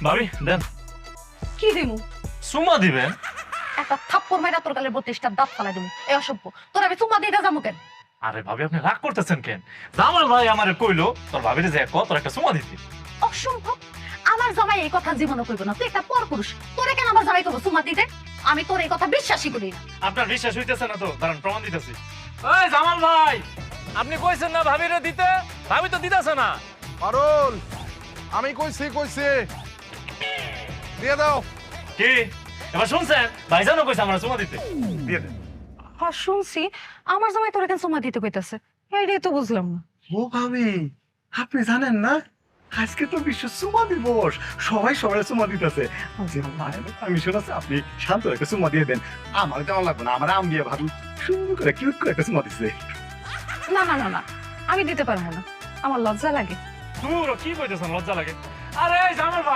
ভাবি দেন। কি দিমু? সুমা দিবেন? একটা থাপ্পড় মাইরা তোর গালের 32টা দাঁত ফালাই দিমু। এই অসভ্য, তোর আমি চুম্মা দিতে যাবো কেন? আরে ভাবি আপনি রাগ করতেছেন কেন? জামাল ভাই আমারে কইলো তোর ভাবিরে যে কত একটা সুমা দিতে। অসম্ভব, আমার জামাই এই কথা জীবনে কইব না। তুই একটা পরপুরুষ, তোরে কেন আমার জামাই কইব চুম্মা দিতে? আমি তোর এই কথা বিশ্বাসই করি না। আপনার বিশ্বাস হইতেছে না তো দাঁড়ান প্রমাণ দিতেছি। এই জামাল ভাই, আপনি কইছেন না ভাবিরে দিতে, ভাবি তো দিতেছে না। পারুল, আমি কইছি দিয়ে দাও। কি এবার শুনছেন? ভাইজানও কইছে আমার সুমা দিতে। দিয়ে দেন। হ্যাঁ শুনছি, আমার জামাই তোরে কেন চুম্মা দিতে কইতাছে? এইটাই তো বুঝলাম না। ও ভাবি, আপনি জানেন না আজকে তো বিশ্ব চুমা দিবস, সবাই সবাই চুমা দিতেছে। আমি শুনেছি আপনি শান্ত একটা চুমা দিয়ে দেন। আমার তেমন লাগবে না, আমার আম দিয়ে ভাবি সুন্দর করে কিউট করে একটা চুমা দিচ্ছে। না না না না, আমি দিতে পারবো না, আমার লজ্জা লাগে। দূর কি কইতেছেন লজ্জা লাগে? আরে জামাল ভাই